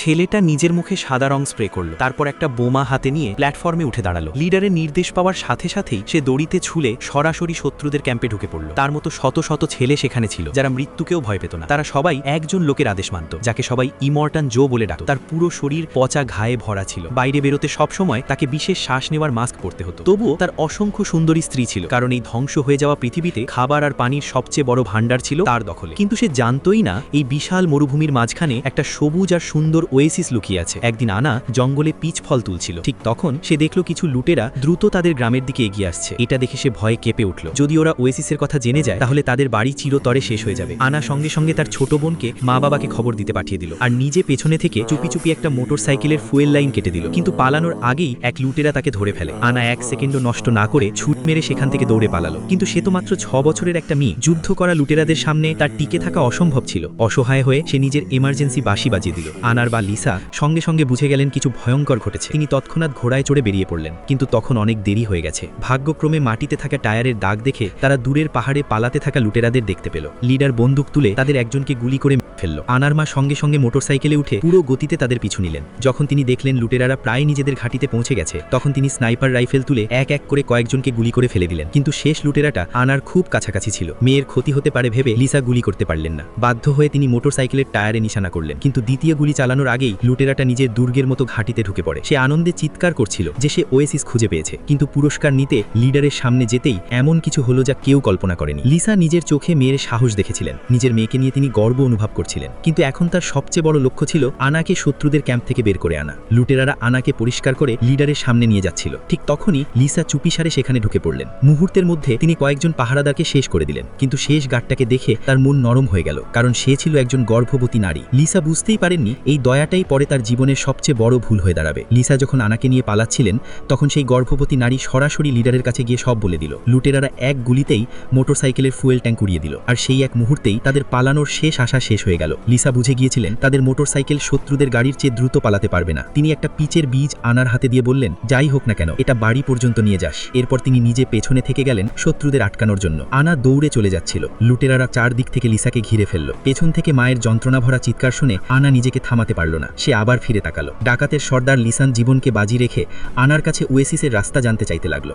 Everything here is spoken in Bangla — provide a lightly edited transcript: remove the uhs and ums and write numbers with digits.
ছেলেটা নিজের মুখে সাদা রং স্প্রে করল, তারপর একটা বোমা হাতে নিয়ে প্ল্যাটফর্মে উঠে দাঁড়ালো। লিডারের নির্দেশ পাওয়ার সাথে সাথেই সে দড়িতে ছুলে সরাসরি শত্রুদের ক্যাম্পে ঢুকে পড়ল। তার মতো শত শত ছেলে সেখানে ছিল যারা মৃত্যুকেও ভয় পেত না। তারা সবাই একজন লোকের আদেশ মানত, যাকে সবাই ইমর্টান জো বলে ডাকত। তার পুরো শরীর পচা ঘায়ে ভরা ছিল। বাইরে বেরোতে সবসময় তাকে বিশেষ শ্বাস নেওয়ার মাস্ক পরতে হতো। তবুও তার অসংখ্য সুন্দরী স্ত্রী ছিল, কারণ এই ধ্বংস হয়ে যাওয়া পৃথিবীতে খাবার আর পানির সবচেয়ে বড় ভান্ডার ছিল তার দখলে। কিন্তু সে জানতই না এই বিশাল মরুভূমির মাঝখানে একটা সবুজ আর সুন্দর ওয়েসিস লুকিয়ে আছে। একদিন আনা জঙ্গলে পিচ ফল তুলছিল, ঠিক তখন সে দেখল কিছু লুটেরা দ্রুত তাদের গ্রামের দিকে এগিয়ে আসছে। এটা দেখে সে ভয়ে কেঁপে উঠল। যদি ওরা ওয়েসিসের কথা জেনে যায় তাহলে তাদের বাড়ি চিরতরে শেষ হয়ে যাবে। আনা সঙ্গে সঙ্গে তার ছোট বোনকে মা বাবাকে খবর দিতে পাঠিয়ে দিল, আর নিজে পেছনে থেকে চুপি চুপি একটা মোটর সাইকেলের ফুয়েল লাইন কেটে দিল। কিন্তু পালানোর আগেই এক লুটেরা তাকে ধরে ফেলে। আনা এক সেকেন্ডও নষ্ট না করে ছুট মেরে সেখান থেকে দৌড়ে পালালো। কিন্তু সে তো মাত্র 6 বছরের একটা মেয়ে। যুদ্ধ করা লুটেরাদের সামনে তার টিকে থাকা অসম্ভব ছিল। অসহায় হয়ে সে নিজের এমার্জেন্সি বাঁশি বাজিয়ে দিল। আনার বা লিসা সঙ্গে সঙ্গে বুঝে গেলেন কিছু ভয়ঙ্কর ঘটেছে। তিনি তৎক্ষণাৎ ঘোড়ায় চড়ে বেরিয়ে পড়লেন, কিন্তু তখন অনেক দেরি হয়ে গেছে। ভাগ্যক্রমে মাটিতে থাকা টায়ারের দাগ দেখে তারা দূরের পাহাড়ে পালাতে থাকা লুটেরাদের দেখতে পেল। লিডার বন্দুক তুলে তাদের একজনকে গুলি করে ফেলল। আনার মা সঙ্গে সঙ্গে মোটরসাইকেলে উঠে পুরো গতিতে তাদের পিছু নিলেন। যখন তিনি দেখলেন লুটেরারা প্রায় নিজেদের ঘাঁটিতে পৌঁছে গেছে, তখন তিনি স্নাইপার রাইফেল তুলে এক এক করে কয়েকজনকে গুলি করে ফেলে দিলেন। কিন্তু শেষ লুটেরাটা আনার খুব কাছাকাছি ছিল। মেয়ের ক্ষতি হতে পারে ভেবে লিসা গুলি করতে পারলেন না। বাধ্য হয়ে তিনি মোটরসাইকেলের টায়ারে নিশানা করলেন। কিন্তু দ্বিতীয় গুলি চালানোর আগেই লুটেরাটা নিজের দুর্গের মতো ঘাঁটিতে ঢুকে পড়ে। সে আনন্দে চিৎকার করছিল যে সে ওয়েসিস খুঁজে পেয়েছে। কিন্তু পুরস্কার নিতে লিডারের সামনে যেতেই এমন কিছু হলো যা কেউ কল্পনা করেনি। লিসা নিজের চোখে মেয়ের সাহস দেখেছিলেন। নিজের মেয়েকে নিয়ে তিনি গর্ব অনুভব করছিলেন। কিন্তু এখন তার সবচেয়ে বড় লক্ষ্য ছিল আনাকে শত্রুদের ক্যাম্প থেকে বের করে আনা। লুটেরারা আনাকে পরিষ্কার করে লিডারের সামনে নিয়ে যাচ্ছিল। ঠিক তখনই লিসা চুপিসারে সেখানে ঢুকে পড়লেন। মুহূর্তের মধ্যে তিনি কয়েকজন পাহারাদারকে শেষ করে দিলেন। কিন্তু শেষ গার্ডটাকে দেখে তার মন নরম হয়ে গেল, কারণ সে ছিল একজন গর্ভবতী নারী। লিসা বুঝতেই পারেননি এই দয়াটাই পরে তার জীবনের সবচেয়ে বড় ভুল হয়ে দাঁড়াবে। লিসা যখন আনাকে নিয়ে পালাচ্ছিলেন, তখন সেই গর্ভবতী নারী সরাসরি লিডারের কাছে গিয়ে সব বলে দিল। লুটেরারা এক গুলিতেই মোটরসাইকেলের ফুয়েল ট্যাঙ্ক উড়িয়ে দিল, আর সেই এক মুহূর্তেই তাদের পালানোর শেষ আশা শেষ হয়ে গেল। লিসা বুঝে গিয়েছিলেন তাদের মোটরসাইকেল শত্রুদের গাড়ির চেয়ে দ্রুত পালাতে পারবে না। তিনি একটা পিচের বীজ আনার হাতে দিয়ে বললেন, যাই হোক না কেন এটা বাড়ি পর্যন্ত নিয়ে যাস। এরপর তিনি নিজে পেছনে থেকে গেলেন শত্রুদের আটকানোর জন্য। আনা দৌড়ে চলে যাচ্ছিল। লুটেরারা চারদিক থেকে লিসাকে ঘিরে ফেলল। পেছন থেকে মায়ের যন্ত্রণা ভরা চিৎকার শুনে আনা নিজেকে থামাতে পারল না। সে আবার ফিরে তাকালো। ডাকাতের সর্দার লিসান জীবনকে বাজি রেখে আনার কাছে ওয়েসিসের রাস্তা জানতে চাইতে লাগলো।